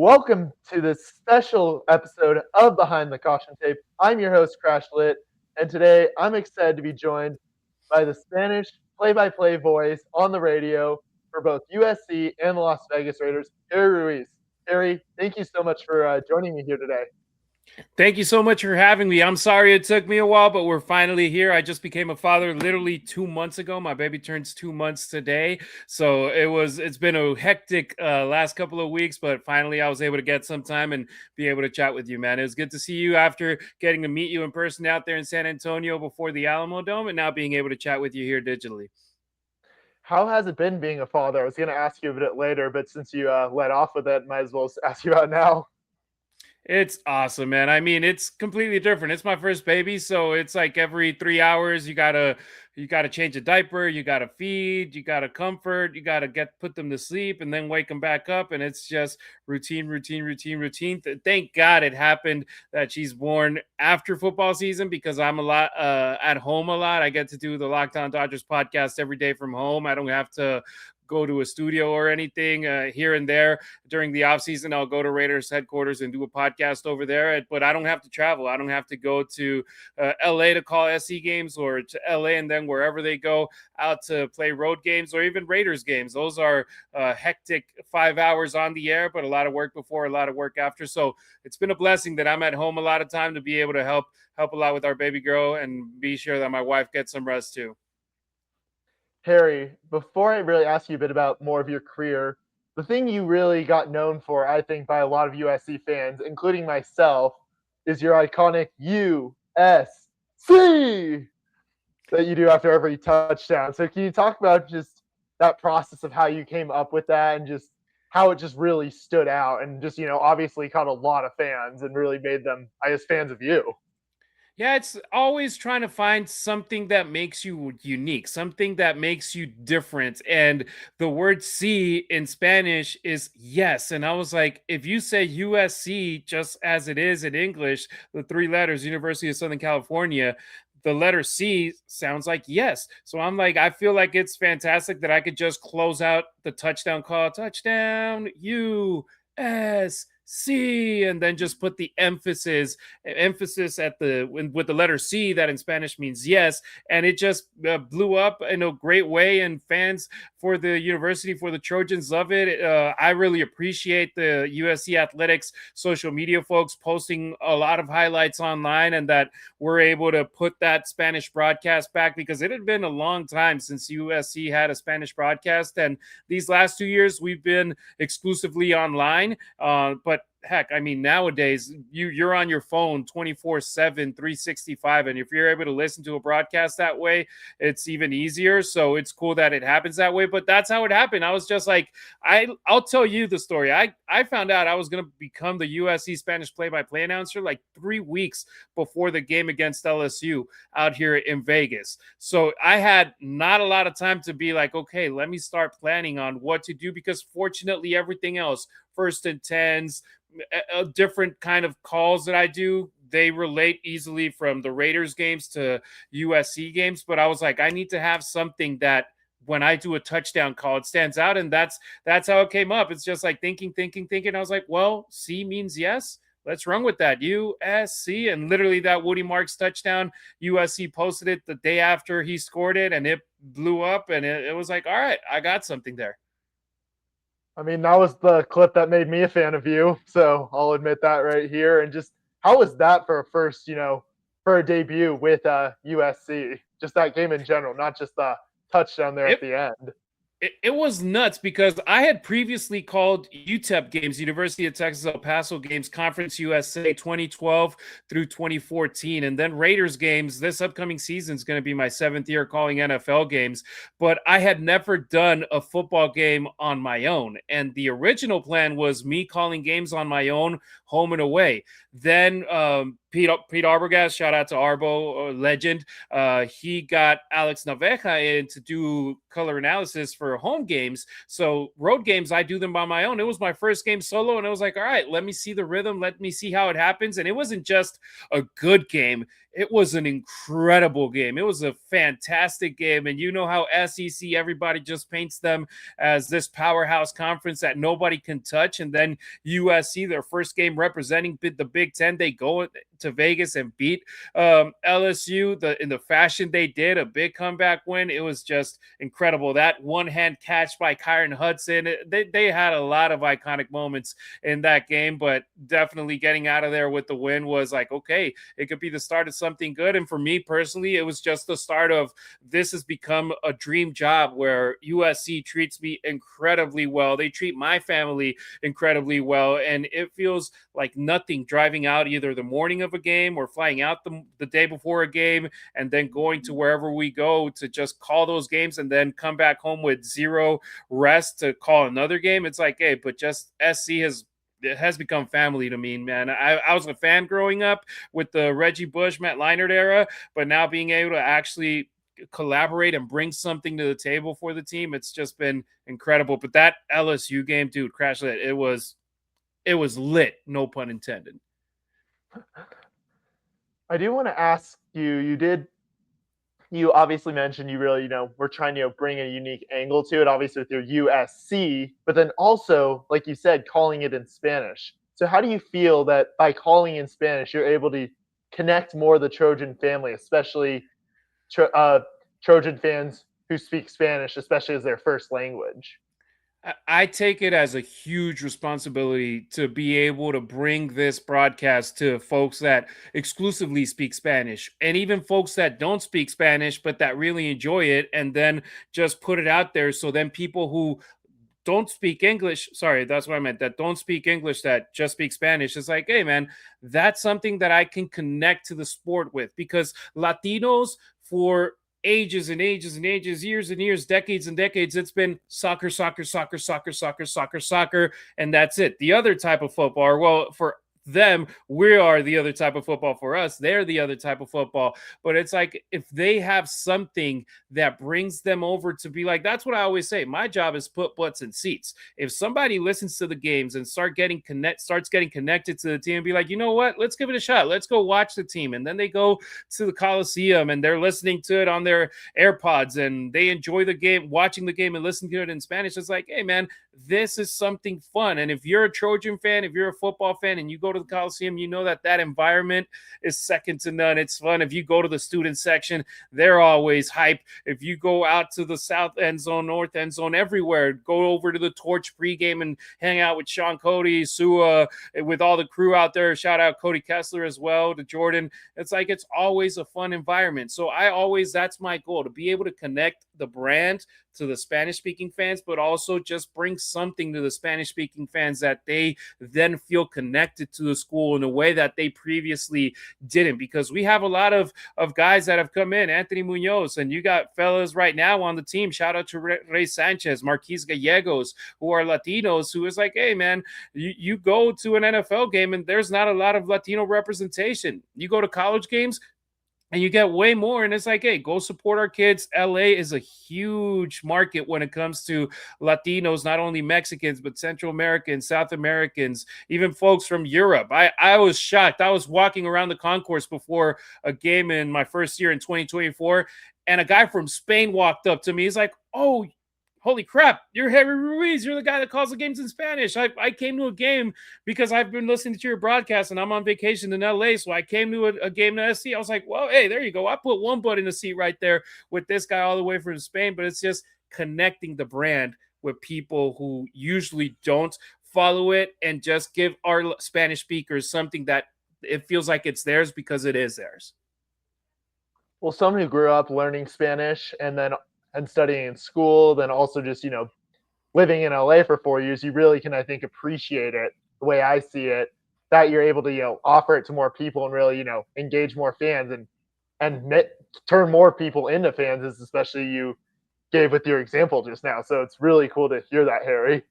Welcome to this special episode of Behind the Caution Tape. I'm your host, CrashLit, and today I'm excited to be joined by the Spanish play-by-play voice on the radio for both USC and the Las Vegas Raiders, Harry Ruiz. Harry, thank you so much for joining me here today. Thank you so much for having me. I'm sorry it took me a while, but we're finally here. I just became a father literally 2 months ago. My baby turns 2 months today. So it's been a hectic last couple of weeks, but finally I was able to get some time and be able to chat with you, man. It was good to see you after getting to meet you in person out there in San Antonio before the Alamo Dome and now being able to chat with you here digitally. How has it been being a father? I was going to ask you a bit later, but since you led off with it, might as well ask you about now. It's awesome, man. I mean, it's completely different. It's my first baby, so it's like every 3 hours you gotta change a diaper, you gotta feed, you gotta comfort, you gotta put them to sleep, and then wake them back up, and it's just routine, routine, routine, routine. Thank God it happened that she's born after football season because I'm a lot at home a lot. I get to do the Locked On Dodgers podcast every day from home. I don't have to go to a studio or anything here and there. During the off season, I'll go to Raiders headquarters and do a podcast over there, but I don't have to travel. I don't have to go to LA to call SC games or to LA and then wherever they go out to play road games or even Raiders games. Those are hectic 5 hours on the air, but a lot of work before, a lot of work after. So it's been a blessing that I'm at home a lot of time to be able to help a lot with our baby girl and be sure that my wife gets some rest too. Harry, before I really ask you a bit about more of your career, the thing you really got known for, I think, by a lot of USC fans, including myself, is your iconic USC that you do after every touchdown. So can you talk about just that process of how you came up with that and just how it just really stood out and just, obviously caught a lot of fans and really made them, I guess, fans of you? Yeah, it's always trying to find something that makes you unique, something that makes you different. And the word "sí" in Spanish is yes. And I was like, if you say USC just as it is in English, the three letters, University of Southern California, the letter C sounds like yes. So I'm like, I feel like it's fantastic that I could just close out the touchdown call, touchdown, USC, and then just put the emphasis at with the letter C that in Spanish means yes, and it just blew up in a great way, and fans for the university, for the Trojans, love it. I really appreciate the USC athletics social media folks posting a lot of highlights online, and that we're able to put that Spanish broadcast back because it had been a long time since USC had a Spanish broadcast, and these last 2 years we've been exclusively online, but heck, I mean, nowadays you're on your phone 24/7, 365. And if you're able to listen to a broadcast that way, it's even easier. So it's cool that it happens that way. But that's how it happened. I was just like, I'll tell you the story. I found out I was going to become the USC Spanish play-by-play announcer like 3 weeks before the game against LSU out here in Vegas. So I had not a lot of time to be like, okay, let me start planning on what to do because fortunately everything else, first and tens, a different kind of calls that I do, they relate easily from the Raiders games to USC games. But I was like, I need to have something that when I do a touchdown call, it stands out. And that's how it came up. It's just like thinking. I was like, well, C means yes. Let's run with that. USC. And literally that Woody Marks touchdown, USC posted it the day after he scored it, and it blew up. And it was like, all right, I got something there. I mean, that was the clip that made me a fan of you, so I'll admit that right here. And just how was that for a first, for a debut with USC? Just that game in general, not just the touchdown there at the end. It was nuts because I had previously called UTEP games, University of Texas El Paso games, Conference USA 2012 through 2014. And then Raiders games. This upcoming season is going to be my 7th year calling NFL games. But I had never done a football game on my own. And the original plan was me calling games on my own, home and away. Then Pete Arbogast, shout out to Arbo, legend. He got Alex Naveja in to do color analysis for for home games. So road games, I do them by my own. It was my first game solo, and I was like, all right, let me see the rhythm. Let me see how it happens. And it wasn't just a good game. It was an incredible game. It was a fantastic game. And you know how SEC, everybody just paints them as this powerhouse conference that nobody can touch. And then USC, their first game representing the Big Ten, they go to Vegas and beat LSU in the fashion they did, a big comeback win. It was just incredible. That one-hand catch by Kyron Hudson, they had a lot of iconic moments in that game, but definitely getting out of there with the win was like, okay, it could be the start of something good. And for me personally, it was just the start of this has become a dream job where USC treats me incredibly well. They treat my family incredibly well, and it feels like nothing driving out either the morning of a game or flying out the day before a game and then going to wherever we go to just call those games and then come back home with zero rest to call another game. It's like, hey, but just SC has become family to me, man. I was a fan growing up with the Reggie Bush, Matt Leinart era, but now being able to actually collaborate and bring something to the table for the team, it's just been incredible. But that LSU game, dude, CrashLit, it was lit, no pun intended. I do want to ask you, you obviously mentioned you really, we're trying to bring a unique angle to it, obviously with your USC, but then also, like you said, calling it in Spanish. So how do you feel that by calling in Spanish, you're able to connect more of the Trojan family, especially Trojan fans who speak Spanish, especially as their first language? I take it as a huge responsibility to be able to bring this broadcast to folks that exclusively speak Spanish and even folks that don't speak Spanish, but that really enjoy it, and then just put it out there. So then people who don't speak English, sorry, that's what I meant, that don't speak English, that just speak Spanish, it's like, hey, man, that's something that I can connect to the sport with, because Latinos for ages and ages and ages, years and years, decades and decades, it's been soccer, soccer, soccer, soccer, soccer, soccer, soccer, and that's it. The other type of football, well, for them, we are the other type of football. For us, they're the other type of football. But it's like, if they have something that brings them over to be like, that's what I always say, my job is put butts in seats. If somebody listens to the games and starts getting connected to the team and be like, you know what, let's give it a shot, let's go watch the team, and then they go to the Coliseum and they're listening to it on their AirPods and they enjoy the game, watching the game and listening to it in Spanish, it's like, hey, man, this is something fun. And if you're a Trojan fan, if you're a football fan and you go to the Coliseum, you know that environment is second to none. It's fun. If you go to the student section, they're always hype. If you go out to the south end zone, north end zone, everywhere, go over to the Torch pregame and hang out with Sean Cody, Sua, with all the crew out there. Shout out Cody Kessler as well, to Jordan. It's like, it's always a fun environment. So that's my goal, to be able to connect the brand to the Spanish-speaking fans, but also just bring something to the Spanish-speaking fans that they then feel connected to the school in a way that they previously didn't. Because we have a lot of guys that have come in, Anthony Munoz, and you got fellas right now on the team, shout out to Ray Sanchez, Marquis Gallegos, who are Latinos, who is like, hey, man, you go to an NFL game and there's not a lot of Latino representation. You go to college games, and you get way more. And it's like, hey, go support our kids. LA is a huge market when it comes to Latinos, not only Mexicans, but Central Americans, South Americans, even folks from Europe. I was shocked. I was walking around the concourse before a game in my first year in 2024, and a guy from Spain walked up to me. He's like, oh, holy crap, you're Harry Ruiz. You're the guy that calls the games in Spanish. I came to a game because I've been listening to your broadcast and I'm on vacation in LA. So I came to a game in SC. I was like, well, hey, there you go. I put one butt in the seat right there with this guy all the way from Spain. But it's just connecting the brand with people who usually don't follow it, and just give our Spanish speakers something that it feels like it's theirs because it is theirs. Well, someone who grew up learning Spanish and studying in school, then also just, living in LA for 4 years, you really can, I think, appreciate it the way I see it, that you're able to, offer it to more people and really, engage more fans and turn more people into fans, as especially you gave with your example just now. So it's really cool to hear that, Harry.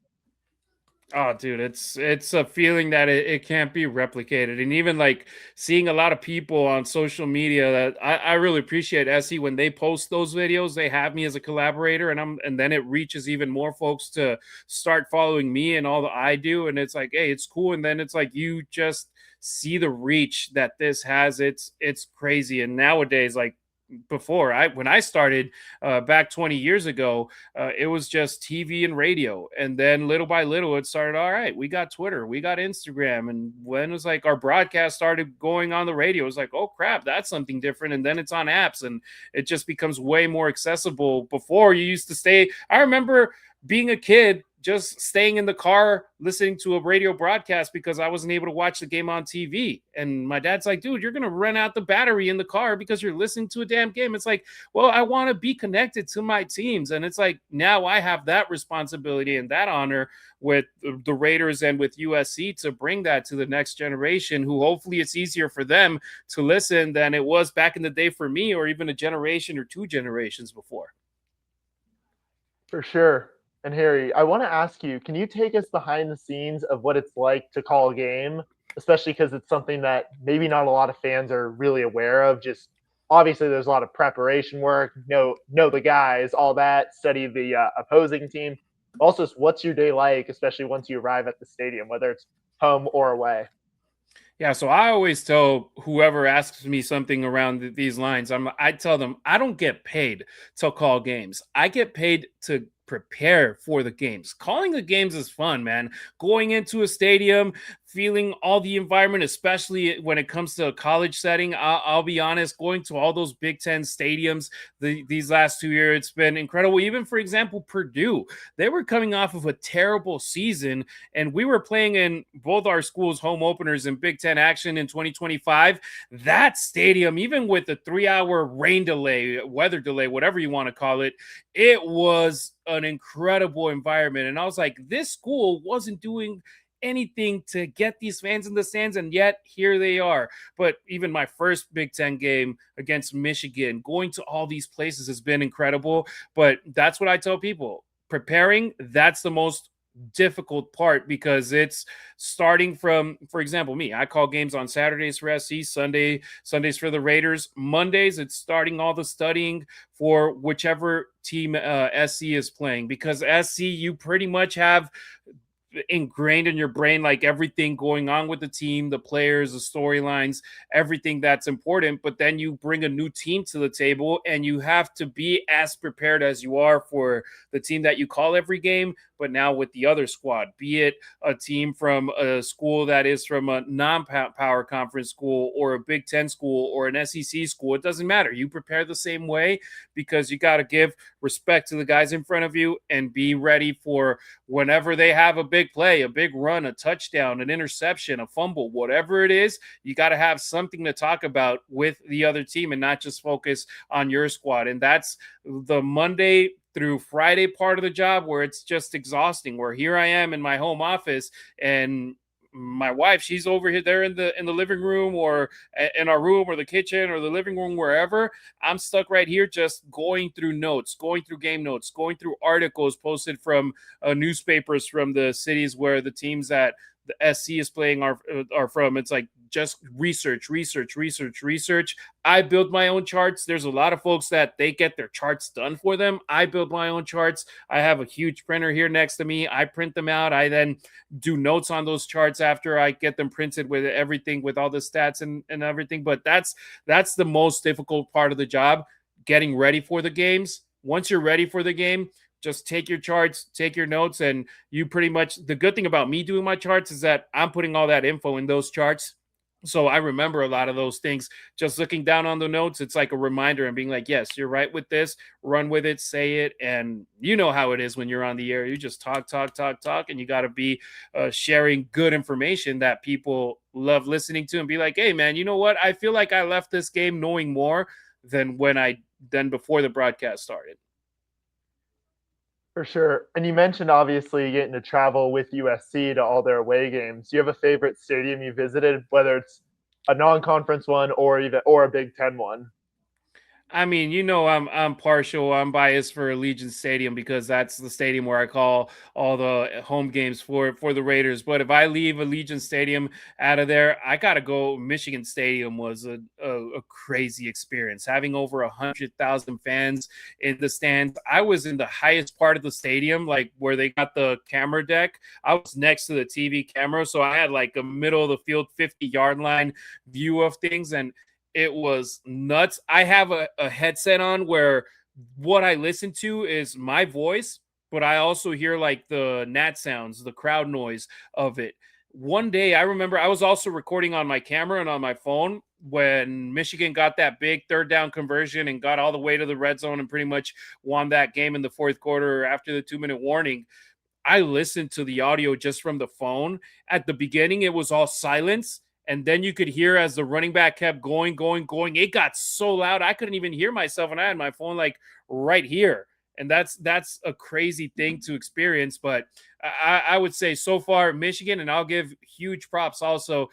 Oh, dude, it's a feeling that it can't be replicated. And even like seeing a lot of people on social media that I really appreciate SE when they post those videos, they have me as a collaborator and then it reaches even more folks to start following me and all that I do. And it's like, hey, it's cool. And then it's like you just see the reach that this has. It's crazy. And nowadays, like before I when I started back 20 years ago, it was just TV and radio, and then little by little it started. All right, we got Twitter, we got Instagram, and when it was like our broadcast started going on the radio, it was like, oh crap, that's something different. And then it's on apps, and it just becomes way more accessible. Before you used to stay. I remember being a kid just staying in the car listening to a radio broadcast because I wasn't able to watch the game on TV. And my dad's like, dude, you're going to run out the battery in the car because you're listening to a damn game. It's like, well, I want to be connected to my teams. And it's like, now I have that responsibility and that honor with the Raiders and with USC to bring that to the next generation, who hopefully it's easier for them to listen than it was back in the day for me, or even a generation or two generations before. For sure. And Harry, I want to ask you, can you take us behind the scenes of what it's like to call a game, especially because it's something that maybe not a lot of fans are really aware of? Just obviously, there's a lot of preparation work, know the guys, all that, study the opposing team. Also, what's your day like, especially once you arrive at the stadium, whether it's home or away? Yeah, so I always tell whoever asks me something around these lines, I tell them I don't get paid to call games. I get paid to prepare for the games. Calling the games is fun, man. Going into a stadium, feeling all the environment, especially when it comes to a college setting. I'll be honest, going to all those Big Ten stadiums these last 2 years, it's been incredible. Even for example, Purdue, they were coming off of a terrible season, and we were playing in both our schools' home openers in Big Ten action in 2025. That stadium, even with the 3 hour rain delay, weather delay, whatever you want to call it, it was an incredible environment. And I was like, this school wasn't doing anything to get these fans in the stands, and yet here they are. But even my first Big Ten game against Michigan, going to all these places has been incredible. But that's what I tell people. Preparing, that's the most difficult part, because it's starting from, for example, me, I call games on Saturdays for SC, Sundays for the Raiders, Mondays it's starting all the studying for whichever team SC is playing, because SC, you pretty much have ingrained in your brain like everything going on with the team, the players, the storylines, everything that's important. But then you bring a new team to the table, and you have to be as prepared as you are for the team that you call every game, but now with the other squad, be it a team from a school that is from a non-power conference school or a Big Ten school or an SEC school. It doesn't matter. You prepare the same way, because you got to give respect to the guys in front of you and be ready for whenever they have a big play, a big run, a touchdown, an interception, a fumble, whatever it is. You got to have something to talk about with the other team and not just focus on your squad. And that's the Monday through Friday part of the job, where it's just exhausting, where here I am in my home office, and my wife, she's over here there in the living room, or in our room, or the kitchen, or the living room, wherever. I'm stuck right here just going through notes, going through game notes, going through articles posted from newspapers from the cities where the teams that the SC is playing are from. It's like just research. I build my own charts. There's a lot of folks that they get their charts done for them. I build my own charts. I have a huge printer here next to me. I print them out. I then do notes on those charts after I get them printed with everything, with all the stats and everything. But that's the most difficult part of the job, getting ready for the games. Once you're ready for the game, just take your charts, take your notes, and you pretty much, the good thing about me doing my charts is that I'm putting all that info in those charts. So I remember a lot of those things. Just looking down on the notes, it's like a reminder and being like, yes, you're right with this, run with it, say it. And you know how it is when you're on the air. You just talk, and you got to be sharing good information that people love listening to, and be like, hey, man, you know what? I feel like I left this game knowing more than before the broadcast started. For sure. And you mentioned obviously getting to travel with USC to all their away games. Do you have a favorite stadium you visited, whether it's a non-conference one or a Big Ten one? I mean, I'm partial. I'm biased for Allegiant Stadium because that's the stadium where I call all the home games for the Raiders. But if I leave Allegiant Stadium out of there, I gotta go. Michigan Stadium was a crazy experience. Having over 100,000 fans in the stands. I was in the highest part of the stadium, like where they got the camera deck. I was next to the TV camera, so I had like a middle of the field, 50-yard line view of things, and it was nuts. I have a headset on where what I listen to is my voice, but I also hear like the nat sounds, the crowd noise of it. One day I remember I was also recording on my camera and on my phone when Michigan got that big third down conversion and got all the way to the red zone and pretty much won that game in the fourth quarter after the 2-minute warning. I listened to the audio just from the phone. At the beginning, it was all silence. And then you could hear as the running back kept going. It got so loud I couldn't even hear myself, and I had my phone like right here. And that's a crazy thing to experience. But I would say so far Michigan, and I'll give huge props also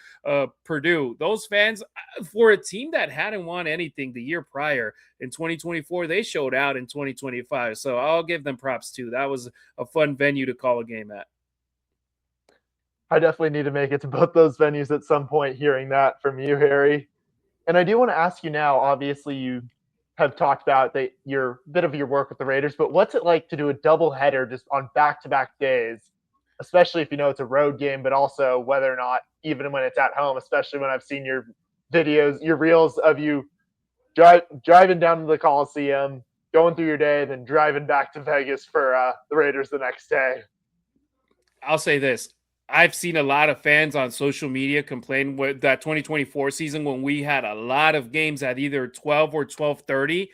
Purdue. Those fans for a team that hadn't won anything the year prior in 2024, they showed out in 2025. So I'll give them props too. That was a fun venue to call a game at. I definitely need to make it to both those venues at some point hearing that from you, Harry. And I do want to ask you now, obviously you have talked about your bit of your work with the Raiders, but what's it like to do a double header just on back-to-back days, especially if you know it's a road game, but also whether or not even when it's at home, especially when I've seen your videos, your reels of you driving down to the Coliseum, going through your day, then driving back to Vegas for the Raiders the next day. I'll say this. I've seen a lot of fans on social media complain with that 2024 season when we had a lot of games at either 12 or 12:30.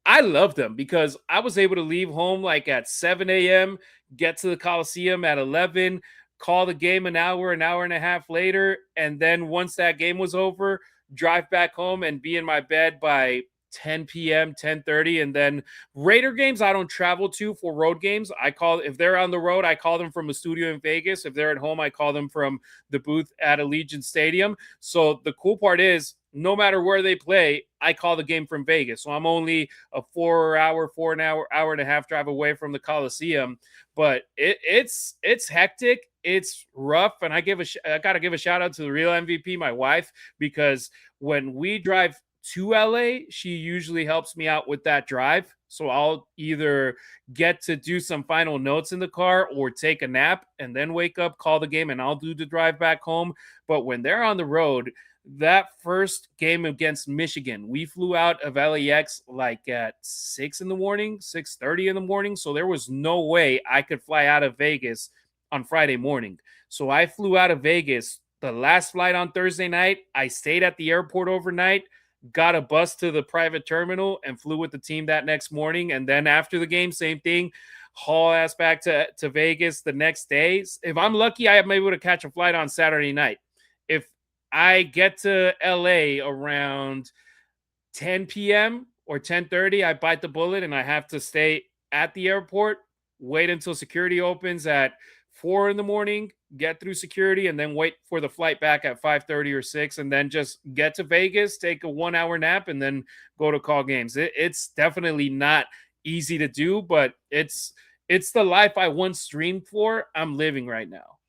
I love them because I was able to leave home like at 7 a.m., get to the Coliseum at 11, call the game an hour and a half later, and then once that game was over, drive back home and be in my bed by 10 p.m., 10:30. And then Raider games, I don't travel to for road games. If they're on the road, I call them from a studio in Vegas. If they're at home, I call them from the booth at Allegiant Stadium. So the cool part is, no matter where they play, I call the game from Vegas. So I'm only a 4 hour and a half drive away from the Coliseum. But it's hectic. It's rough. And I got to give a shout out to the real MVP, my wife, because when we drive to LA, she usually helps me out with that drive. So I'll either get to do some final notes in the car or take a nap and then wake up, call the game, and I'll do the drive back home. But when they're on the road, that first game against Michigan, we flew out of LAX like at 6 in the morning, 6:30 in the morning. So there was no way I could fly out of Vegas on Friday morning. So I flew out of Vegas the last flight on Thursday night. I stayed at the airport overnight, got a bus to the private terminal, and flew with the team that next morning. And then after the game, same thing, haul ass back to Vegas the next day. If I'm lucky, I am able to catch a flight on Saturday night. If I get to LA around 10 p.m. or 10:30, I bite the bullet and I have to stay at the airport, wait until security opens at 4 in the morning, get through security, and then wait for the flight back at 5:30 or 6, and then just get to Vegas, take a 1 hour nap, and then go to call games. It's definitely not easy to do, but it's the life I once dreamed for. I'm living right now.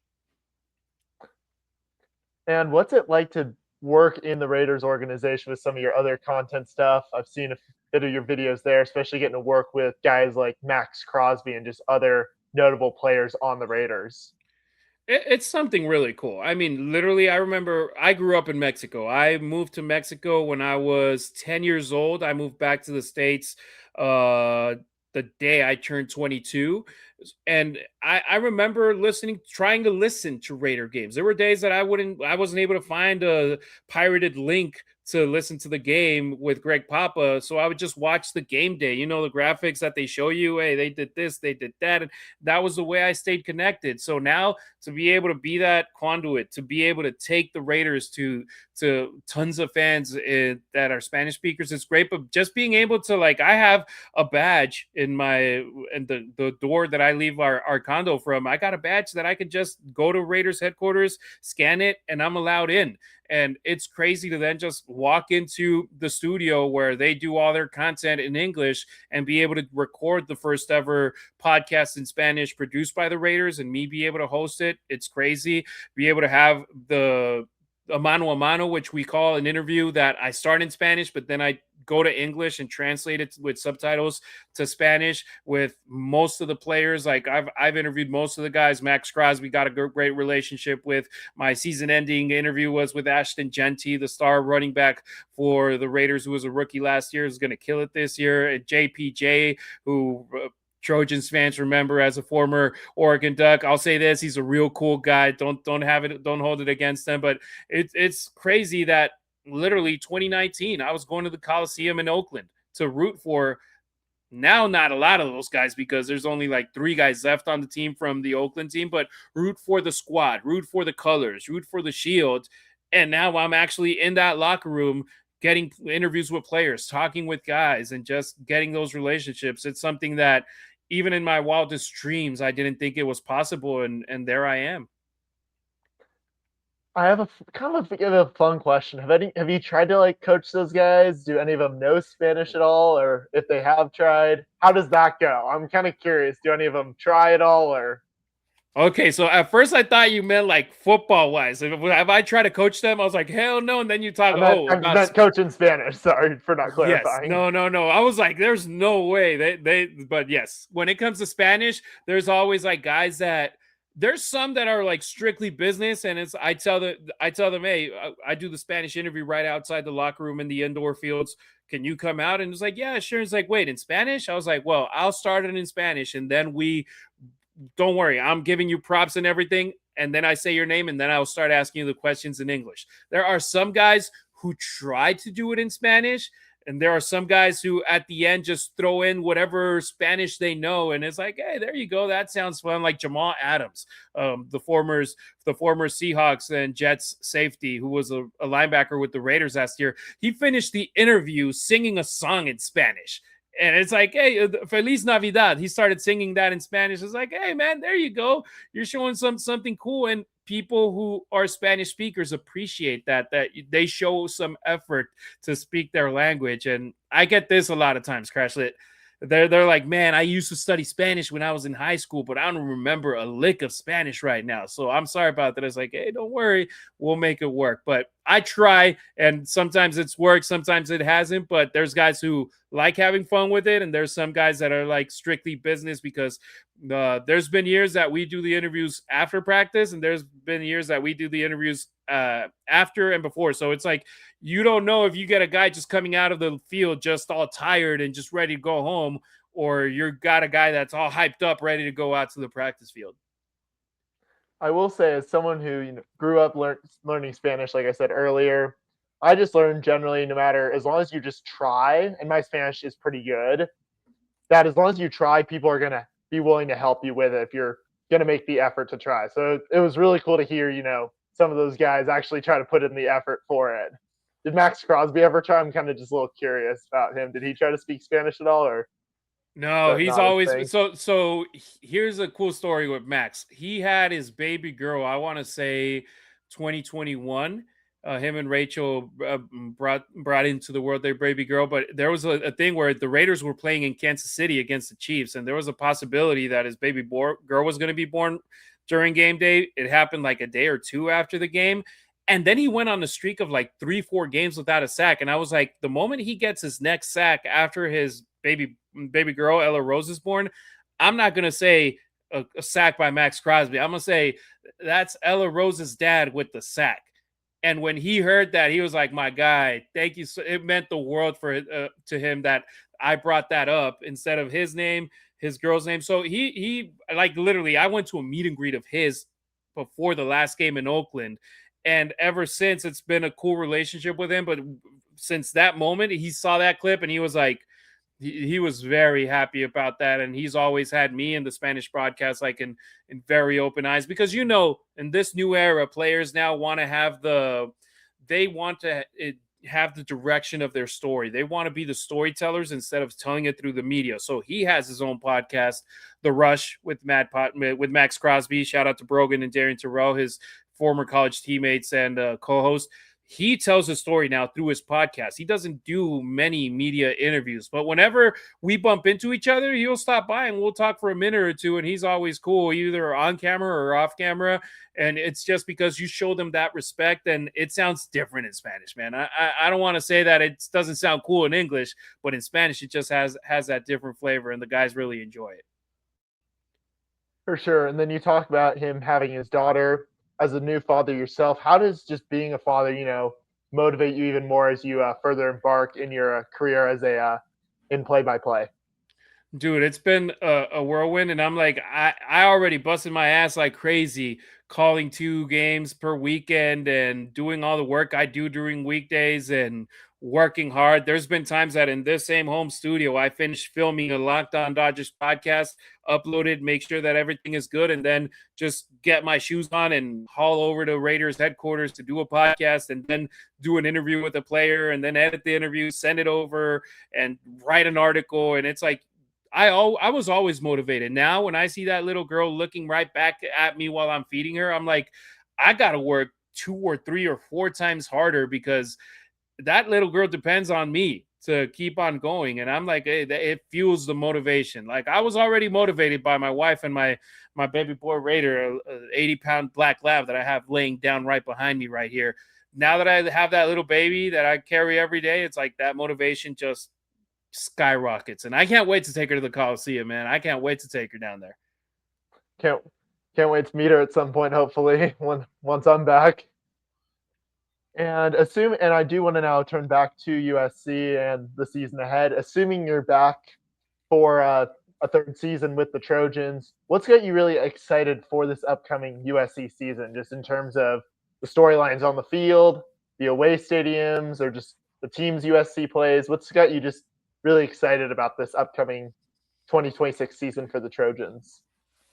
And what's it like to work in the Raiders organization with some of your other content stuff? I've seen a bit of your videos there, especially getting to work with guys like Max Crosby and just other notable players on the Raiders. It's something really cool. I mean, literally, I remember I grew up in Mexico. I moved to Mexico when I was 10 years old. I moved back to the States uh, the day I turned 22. And I remember trying to listen to Raider games. There were days that I wasn't able to find a pirated link to listen to the game with Greg Papa. So I would just watch the game day. You know, the graphics that they show you, hey, they did this, they did that. And that was the way I stayed connected. So now to be able to be that conduit, to be able to take the Raiders to tons of fans that are Spanish speakers. It's great, but just being able to, like, I have a badge in the door that I leave our condo from. I got a badge that I could just go to Raiders headquarters, scan it, and I'm allowed in. And it's crazy to then just walk into the studio where they do all their content in English and be able to record the first ever podcast in Spanish produced by the Raiders and me be able to host it. It's crazy. Be able to have the a mano a mano, which we call an interview that I start in Spanish, but then I go to English and translate it with subtitles to Spanish with most of the players. Like I've interviewed most of the guys. Max Crosby got a great relationship with. My season-ending interview was with Ashton Genty, the star running back for the Raiders, who was a rookie last year, is going to kill it this year. And JPJ, who Trojans fans remember as a former Oregon Duck. I'll say this: he's a real cool guy. Don't hold it against him. But it's crazy that literally 2019, I was going to the Coliseum in Oakland to root for. Now, not a lot of those guys, because there's only like 3 guys left on the team from the Oakland team, but root for the squad, root for the colors, root for the shield. And now I'm actually in that locker room getting interviews with players, talking with guys, and just getting those relationships. It's something that even in my wildest dreams, I didn't think it was possible. And there I am. I have a kind of a fun question. Have you tried to like coach those guys? Do any of them know Spanish at all, or if they have tried, how does that go? I'm kind of curious. Do any of them try at all, or? Okay, so at first I thought you meant like football wise. Have I tried to coach them? I was like, hell no. And then you talk, I meant coaching Spanish. Sorry for not clarifying. Yes, no. I was like, there's no way but yes, when it comes to Spanish, there's always like guys that there's some that are like strictly business, and I tell them, hey, I do the Spanish interview right outside the locker room in the indoor fields. Can you come out? And it's like, yeah, sure. It's like, wait, in Spanish? I was like, well, I'll start it in Spanish, and then don't worry, I'm giving you props and everything. And then I say your name, and then I'll start asking you the questions in English. There are some guys who try to do it in Spanish, and there are some guys who at the end just throw in whatever Spanish they know. And it's like, hey, there you go. That sounds fun. Like Jamal Adams, the former Seahawks and Jets safety, who was a linebacker with the Raiders last year. He finished the interview singing a song in Spanish. And it's like, hey, Feliz Navidad. He started singing that in Spanish. It's like, hey, man, there you go. You're showing something cool. And people who are Spanish speakers appreciate that they show some effort to speak their language. And I get this a lot of times, CrashLit. They're like, man, I used to study Spanish when I was in high school, but I don't remember a lick of Spanish right now. So I'm sorry about that. It's like, hey, don't worry, we'll make it work. But I try, and sometimes it's worked, sometimes it hasn't. But there's guys who like having fun with it, and there's some guys that are like strictly business, because there's been years that we do the interviews after practice, and there's been years that we do the interviews after and before. So it's like, you don't know if you get a guy just coming out of the field just all tired and just ready to go home, or you got a guy that's all hyped up, ready to go out to the practice field. I will say, as someone who grew up learning Spanish, like I said earlier, I just learned generally, no matter, as long as you just try, and my Spanish is pretty good, that as long as you try, people are going to be willing to help you with it if you're going to make the effort to try. So it was really cool to hear, some of those guys actually try to put in the effort for it. Did Max Crosby ever try? I'm kind of just a little curious about him. Did he try to speak Spanish at all, or? No, he's always so here's a cool story with Max. He had his baby girl, I want to say 2021. Him and Rachel brought into the world their baby girl. But there was a thing where the Raiders were playing in Kansas City against the Chiefs, and there was a possibility that his baby girl was going to be born during game day. It happened like a day or two after the game. And then he went on a streak of like 3-4 games without a sack. And I was like, the moment he gets his next sack after his baby girl, Ella Rose, is born, I'm not going to say a sack by Max Crosby. I'm going to say that's Ella Rose's dad with the sack. And when he heard that, he was like, my guy, thank you. So it meant the world to him that I brought that up instead of his name, his girl's name. So he like literally, I went to a meet and greet of his before the last game in Oakland. And ever since, it's been a cool relationship with him. But since that moment, he saw that clip and he was like, he was very happy about that, and he's always had me in the Spanish broadcast like in very open eyes, because in this new era, players now want to have have the direction of their story. They want to be the storytellers instead of telling it through the media. So he has his own podcast, The Rush, with with Max Crosby. Shout out to Brogan and Darian Terrell, his former college teammates and co-host. He tells a story now through his podcast. He doesn't do many media interviews, but whenever we bump into each other, he'll stop by and we'll talk for a minute or two. And he's always cool, either on camera or off camera. And it's just because you show them that respect, and it sounds different in Spanish, man. I don't want to say that it doesn't sound cool in English, but in Spanish, it just has that different flavor, and the guys really enjoy it. For sure. And then you talk about him having his daughter. As a new father yourself, how does just being a father, motivate you even more as you further embark in your career as in play-by-play? Dude, it's been a whirlwind, and I'm like, I already busted my ass like crazy, calling 2 games per weekend and doing all the work I do during weekdays and working hard. There's been times that in this same home studio, I finished filming a Locked On Dodgers podcast, uploaded, make sure that everything is good, and then just get my shoes on and haul over to Raiders headquarters to do a podcast, and then do an interview with a player, and then edit the interview, send it over, and write an article. And it's like, I was always motivated. Now, when I see that little girl looking right back at me while I'm feeding her, I'm like, I got to work 2 or 3 or 4 times harder, because that little girl depends on me to keep on going. And I'm like, hey, it fuels the motivation. Like, I was already motivated by my wife and my baby boy Raider, an 80-pound black lab that I have laying down right behind me right here. Now that I have that little baby that I carry every day, it's like that motivation just skyrockets. And I can't wait to take her to the Coliseum, man. I can't wait to take her down there. Can't wait to meet her at some point, hopefully, once I'm back. And I do want to now turn back to USC and the season ahead. Assuming you're back for a 3rd season with the Trojans, what's got you really excited for this upcoming USC season, just in terms of the storylines on the field, the away stadiums, or just the teams USC plays? What's got you just really excited about this upcoming 2026 season for the Trojans?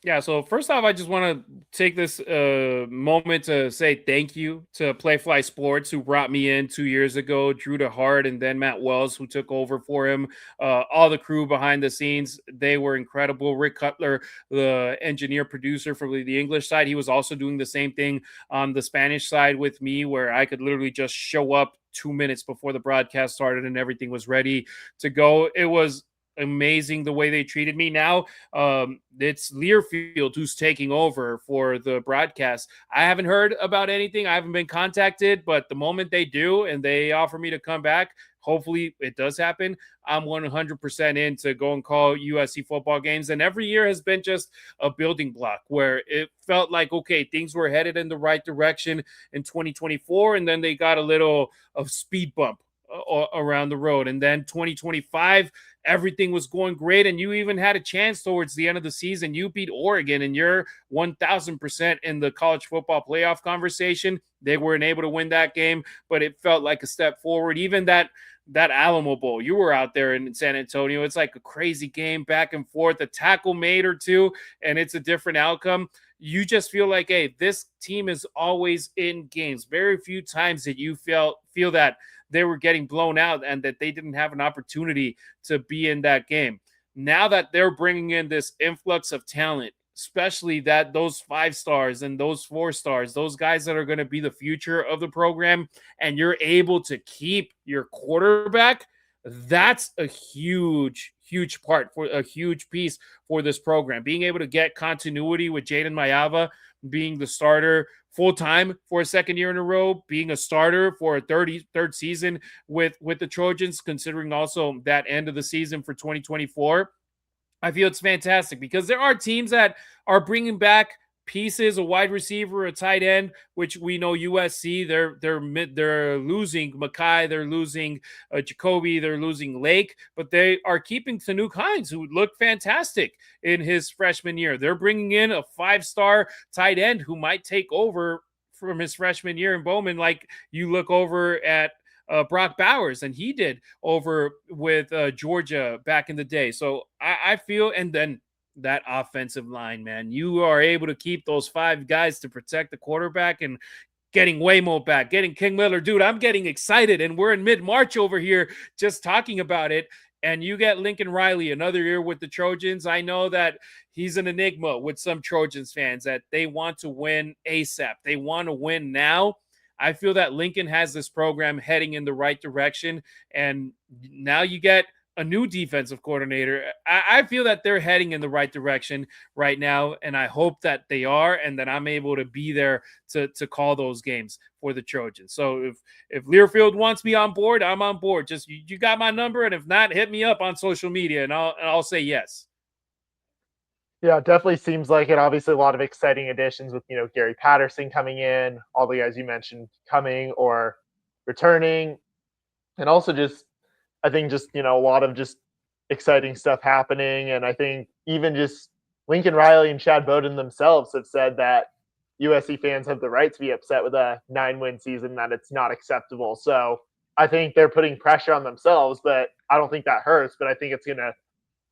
Yeah, so first off, I just want to take this moment to say thank you to Playfly Sports, who brought me in 2 years ago, Drew DeHart, and then Matt Wells, who took over for him. All the crew behind the scenes, they were incredible. Rick Cutler, the engineer producer for the English side, he was also doing the same thing on the Spanish side with me, where I could literally just show up 2 minutes before the broadcast started and everything was ready to go. It was amazing the way they treated me. Now it's Learfield who's taking over for the broadcast. I haven't heard about anything. I haven't been contacted, but the moment they do and they offer me to come back, hopefully it does happen, I'm 100% in to go and call USC football games. And every year has been just a building block where it felt like, okay, things were headed in the right direction in 2024, and then they got a little of speed bump around the road. And then 2025, everything was going great, and you even had a chance towards the end of the season. You beat Oregon, and you're 1,000% in the college football playoff conversation. They weren't able to win that game, but it felt like a step forward. Even that Alamo Bowl, you were out there in San Antonio. It's like a crazy game, back and forth, a tackle made or two, and it's a different outcome. You just feel like, hey, this team is always in games. Very few times that you feel that they were getting blown out and that they didn't have an opportunity to be in that game. Now that they're bringing in this influx of talent, especially that those 5 stars and those 4 stars, those guys that are going to be the future of the program, and you're able to keep your quarterback, that's a huge part for a huge piece for this program. Being able to get continuity with Jaden Mayava being the starter full-time for a 2nd year in a row, being a starter for a third season with the Trojans, considering also that end of the season for 2024. I feel it's fantastic, because there are teams that are bringing back pieces, a wide receiver, a tight end, which we know USC, they're losing Mackay, they're losing Jacoby, they're losing Lake, but they are keeping Tanuk Hines, who looked fantastic in his freshman year. They're bringing in a 5-star tight end who might take over from his freshman year in Bowman. Like, you look over at Brock Bowers than he did over with Georgia back in the day. So I feel, and then that offensive line, man, you are able to keep those 5 guys to protect the quarterback, and getting Waymo back, getting King Miller. Dude, I'm getting excited, and we're in mid-March over here just talking about it. And you get Lincoln Riley another year with the Trojans. I know that he's an enigma with some Trojans fans, that they want to win ASAP. They want to win now. I feel that Lincoln has this program heading in the right direction. And now you get a new defensive coordinator. I feel that they're heading in the right direction right now, and I hope that they are, and that I'm able to be there to call those games for the Trojans. So if Learfield wants me on board, I'm on board. Just you got my number, and if not, hit me up on social media, and I'll say yes. Yeah, it definitely seems like it. Obviously, a lot of exciting additions with Gary Patterson coming in, all the guys you mentioned coming or returning, and also just I think just a lot of just exciting stuff happening. And I think even just Lincoln Riley and Chad Bowden themselves have said that USC fans have the right to be upset with a 9-win season, that it's not acceptable. So I think they're putting pressure on themselves, but I don't think that hurts. But I think it's going to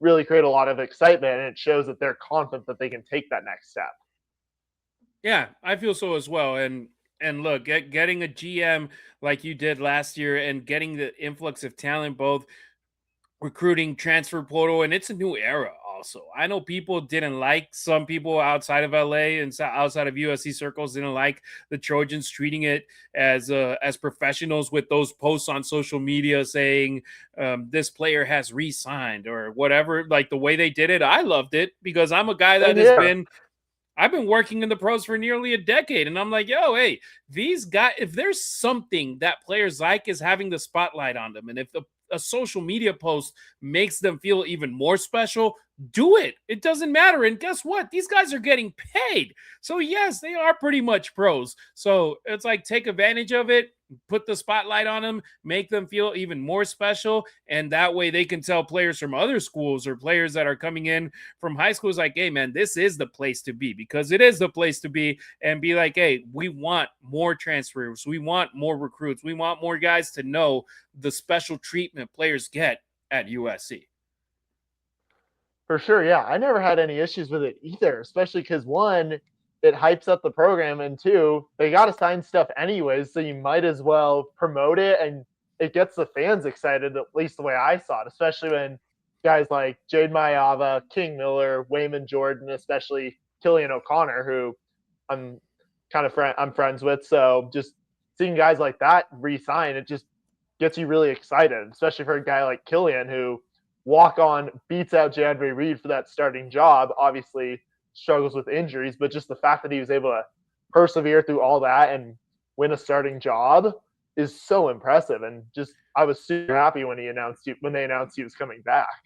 really create a lot of excitement, and it shows that they're confident that they can take that next step. Yeah, I feel so as well. And look, getting a GM like you did last year, and getting the influx of talent, both recruiting, transfer portal, and it's a new era also. I know people didn't like, some people outside of LA and outside of USC circles didn't like the Trojans treating it as professionals, with those posts on social media saying this player has re-signed or whatever. Like the way they did it, I loved it, because I'm a guy that has been I've been working in the pros for nearly a decade, and I'm like, yo, hey, these guys, if there's something that players like, is having the spotlight on them. And if a social media post makes them feel even more special, do it. It doesn't matter. And guess what? These guys are getting paid. So yes, they are pretty much pros. So it's like, take advantage of it, put the spotlight on them, make them feel even more special. And that way they can tell players from other schools, or players that are coming in from high schools, like, hey man, this is the place to be, because it is the place to be. And be like, hey, we want more transfers. We want more recruits. We want more guys to know the special treatment players get at USC. For sure, yeah. I never had any issues with it either, especially because one, it hypes up the program, and two, they got to sign stuff anyways, so you might as well promote it, and it gets the fans excited, at least the way I saw it, especially when guys like Jade Mayava, King Miller, Wayman Jordan, especially Killian O'Connor, who I'm I'm friends with. So just seeing guys like that re-sign, it just gets you really excited, especially for a guy like Killian, who walk on beats out Jandre Reed for that starting job. Obviously struggles with injuries, but just the fact that he was able to persevere through all that and win a starting job is so impressive. And just I was super happy when they announced he was coming back.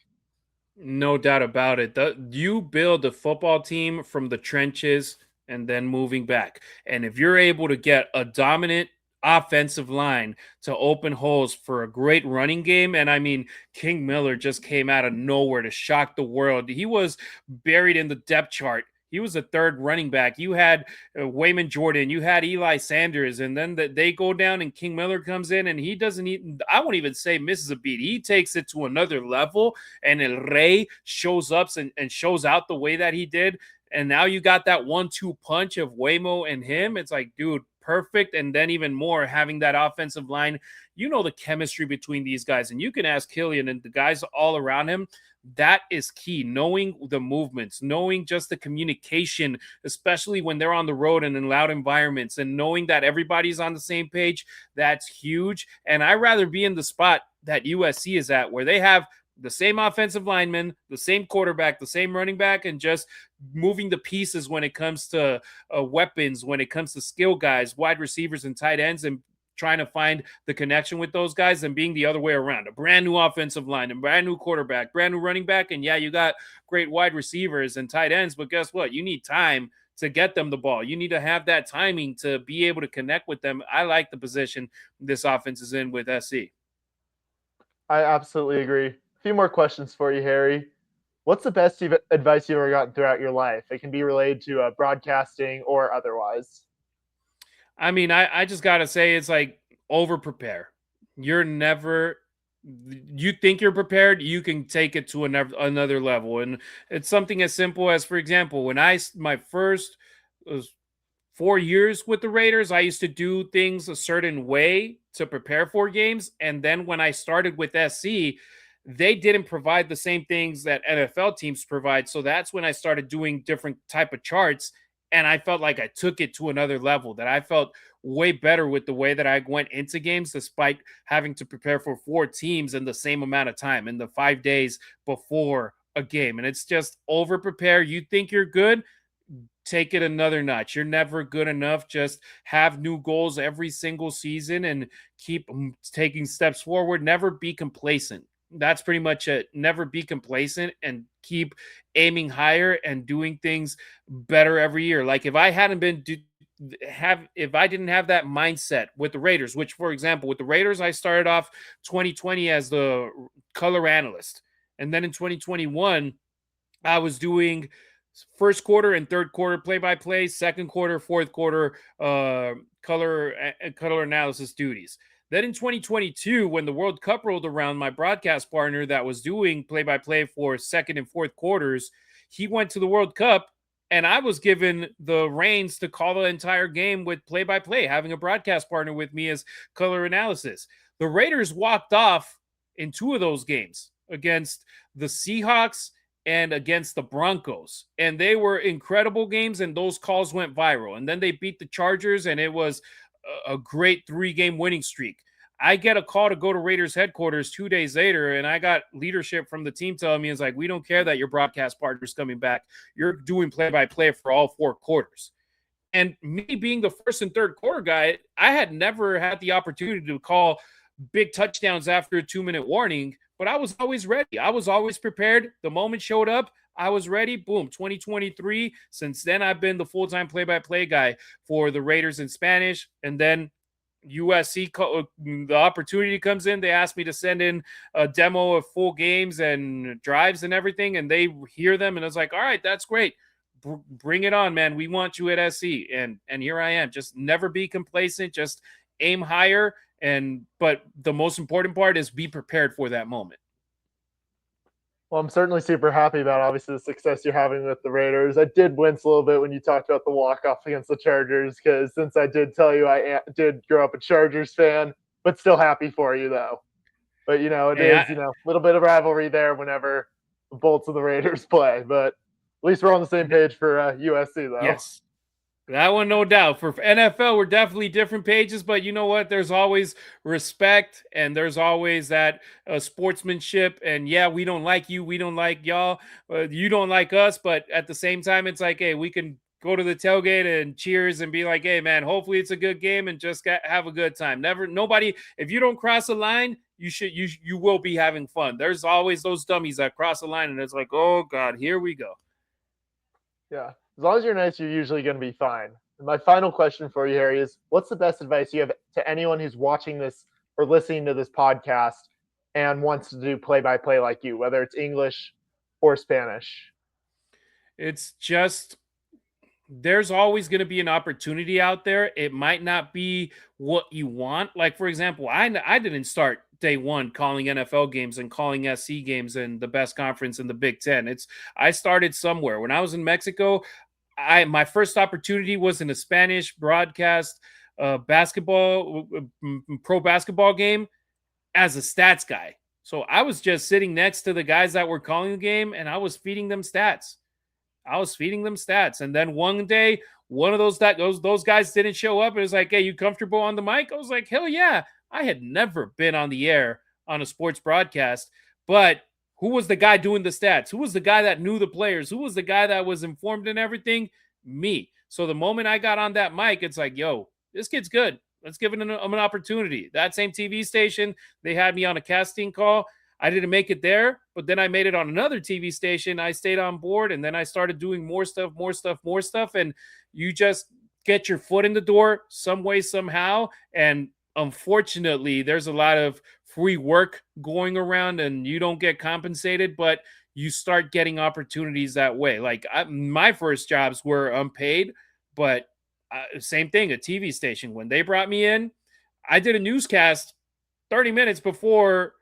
No doubt about it. You build a football team from the trenches and then moving back. And if you're able to get a dominant offensive line to open holes for a great running game, and I mean, King Miller just came out of nowhere to shock the world. He was buried in the depth chart. He was a third running back. You had Wayman Jordan, you had Eli Sanders, and then they go down, and King Miller comes in, and he doesn't even, I won't even say misses a beat. He takes it to another level, and El Rey shows up and shows out the way that he did. And now you got that 1-2 punch of Waymo and him. It's like, dude, perfect. And then even more, having that offensive line, the chemistry between these guys. And you can ask Killian and the guys all around him. That is key. Knowing the movements, knowing just the communication, especially when they're on the road and in loud environments, and knowing that everybody's on the same page, that's huge. And I'd rather be in the spot that USC is at, where they have the same offensive lineman, the same quarterback, the same running back, and just moving the pieces when it comes to weapons, when it comes to skill guys, wide receivers, and tight ends, and trying to find the connection with those guys, and being the other way around. A brand new offensive line, a brand new quarterback, brand new running back. And yeah, you got great wide receivers and tight ends, but guess what? You need time to get them the ball. You need to have that timing to be able to connect with them. I like the position this offense is in with SC. I absolutely agree. A few more questions for you, Harry. What's the best advice you've ever gotten throughout your life? It can be related to broadcasting or otherwise. I mean, I just got to say, it's like, over prepare. you're never, you think you're prepared, you can take it to another level. And it's something as simple as, for example, when my first 4 years with the Raiders, I used to do things a certain way to prepare for games. And then when I started with SC, they didn't provide the same things that NFL teams provide. So that's when I started doing different type of charts. And I felt like I took it to another level, that I felt way better with the way that I went into games, despite having to prepare for 4 teams in the same amount of time in the 5 days before a game. And it's just over prepare. You think you're good, take it another notch. You're never good enough. Just have new goals every single season and keep taking steps forward. Never be complacent. That's pretty much it. Never be complacent and keep aiming higher and doing things better every year. Like if I hadn't been if I didn't have that mindset with the Raiders, which, for example, with the Raiders, I started off 2020 as the color analyst. And then in 2021, I was doing first quarter and third quarter play-by-play, second quarter, fourth quarter color analysis duties. Then in 2022, when the World Cup rolled around, my broadcast partner that was doing play-by-play for second and fourth quarters, he went to the World Cup, and I was given the reins to call the entire game with play-by-play, having a broadcast partner with me as color analysis. The Raiders walked off in 2 of those games against the Seahawks and against the Broncos. And they were incredible games, and those calls went viral. And then they beat the Chargers, and it was a great 3-game winning streak. I get a call to go to Raiders headquarters 2 days later, and I got leadership from the team telling me, it's like, we don't care that your broadcast partner's coming back. You're doing play-by-play for all 4 quarters. And me being the first and third quarter guy, I had never had the opportunity to call big touchdowns after a 2-minute warning, but I was always ready. I was always prepared. The moment showed up, I was ready. Boom, 2023. Since then, I've been the full-time play-by-play guy for the Raiders in Spanish. And then USC, the opportunity comes in. They ask me to send in a demo of full games and drives and everything, and they hear them, and it's like, all right, that's great. Bring it on, man. We want you at SC. And here I am. Just never be complacent. Just aim higher. But the most important part is be prepared for that moment. Well, I'm certainly super happy about, obviously, the success you're having with the Raiders. I did wince a little bit when you talked about the walk-off against the Chargers, because since I did tell you I did grow up a Chargers fan, but still happy for you, though. But, it is, a little bit of rivalry there whenever the Bolts and the Raiders play. But at least we're on the same page for USC, though. Yes. That one, no doubt. For NFL, we're definitely different pages, but you know what? There's always respect, and there's always that sportsmanship. And yeah, we don't like you, we don't like y'all, you don't like us, but at the same time, it's like, hey, we can go to the tailgate and cheers and be like, hey, man, hopefully it's a good game and just have a good time. Nobody. If you don't cross the line, you will be having fun. There's always those dummies that cross the line, and it's like, oh God, here we go. Yeah. As long as you're nice, you're usually going to be fine. And my final question for you, Harry, is what's the best advice you have to anyone who's watching this or listening to this podcast and wants to do play-by-play like you, whether it's English or Spanish? It's just, there's always going to be an opportunity out there. It might not be what you want. Like, for example, I didn't start day one calling NFL games and calling SC games and the best conference in the Big Ten. I started somewhere. When I was in Mexico, my first opportunity was in a Spanish broadcast basketball, pro basketball game as a stats guy. So I was just sitting next to the guys that were calling the game, and I was feeding them stats. And then one day, one of those guys didn't show up. It was like, hey, you comfortable on the mic? I was like, hell yeah. I had never been on the air on a sports broadcast, but who was the guy doing the stats? Who was the guy that knew the players? Who was the guy that was informed in everything? Me. So the moment I got on that mic, it's like, yo, this kid's good. Let's give him an opportunity. That same TV station, they had me on a casting call. I didn't make it there, but then I made it on another TV station. I stayed on board, and then I started doing more stuff. And you just get your foot in the door some way, somehow. And unfortunately, there's a lot of free work going around, and you don't get compensated, but you start getting opportunities that way. Like my first jobs were unpaid, but same thing, a TV station. When they brought me in, I did a newscast 30 minutes before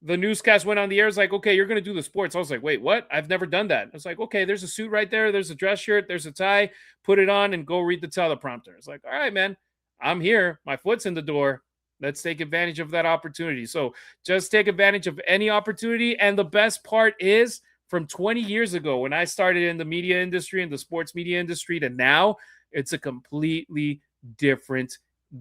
the newscast went on the air. It's like, okay, you're going to do the sports. I was like, wait, what? I've never done that. It's like, okay, there's a suit right there. There's a dress shirt. There's a tie. Put it on and go read the teleprompter. It's like, all right, man, I'm here. My foot's in the door. Let's take advantage of that opportunity. So just take advantage of any opportunity. And the best part is, from 20 years ago, when I started in the media industry and the sports media industry, to now, it's a completely different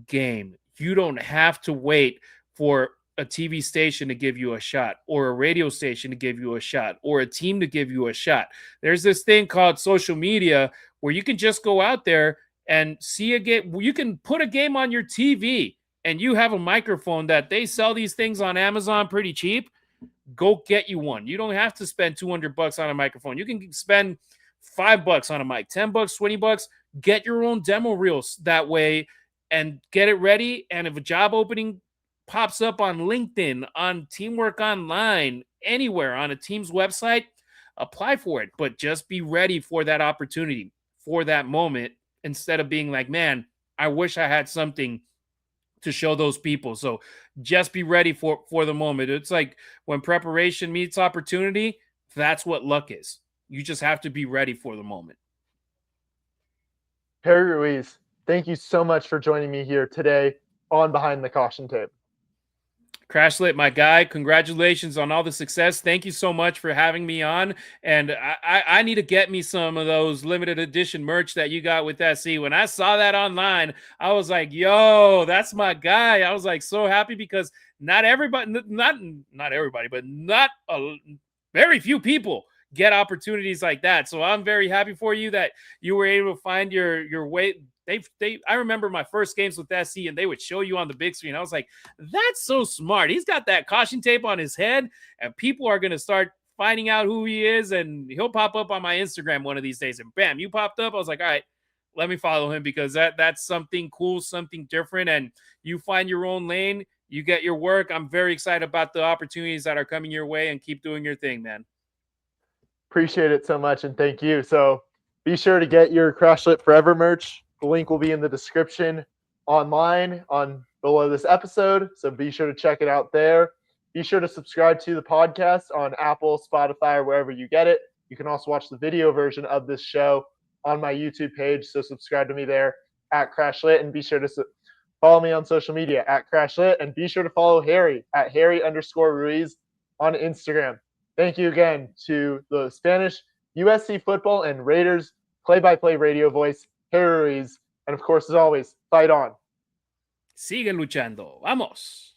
game. You don't have to wait for a TV station to give you a shot, or a radio station to give you a shot, or a team to give you a shot. There's this thing called social media where you can just go out there and see a game. You can put a game on your TV and you have a microphone that they sell these things on Amazon pretty cheap. Go get you one. You don't have to spend $200 on a microphone. You can spend $5 on a mic, $10, $20. Get your own demo reels that way and get it ready. And if a job opening pops up on LinkedIn, on Teamwork Online, anywhere on a team's website, apply for it. But just be ready for that opportunity, for that moment, instead of being like, man, I wish I had something to show those people. So just be ready for the moment. It's like when preparation meets opportunity, that's what luck is. You just have to be ready for the moment. Harry Ruiz, thank you so much for joining me here today on Behind the Caution Tape. CrashLit, my guy, congratulations on all the success. Thank you so much for having me on. And I need to get me some of those limited edition merch that you got with SE. When I saw that online, I was like, yo, that's my guy. I was like so happy because not everybody, but very few people get opportunities like that. So I'm very happy for you that you were able to find your way. I remember my first games with SC, and they would show you on the big screen. I was like, that's so smart. He's got that caution tape on his head, and people are going to start finding out who he is, and he'll pop up on my Instagram one of these days. And bam, you popped up. I was like, all right, let me follow him, because that's something cool, something different, and you find your own lane. You get your work. I'm very excited about the opportunities that are coming your way, and keep doing your thing, man. Appreciate it so much, and thank you. So be sure to get your CrashLit Forever merch. The link will be in the description online on below this episode, so be sure to check it out there. Be sure to subscribe to the podcast on Apple, Spotify, or wherever you get it. You can also watch the video version of this show on my YouTube page, so subscribe to me there at CrashLit, and be sure to follow me on social media at CrashLit, and be sure to follow Harry at Harry_Ruiz on Instagram. Thank you again to the Spanish USC Football and Raiders play-by-play radio voice, Harry Ruiz. And of course, as always, fight on. Sigue luchando. Vamos.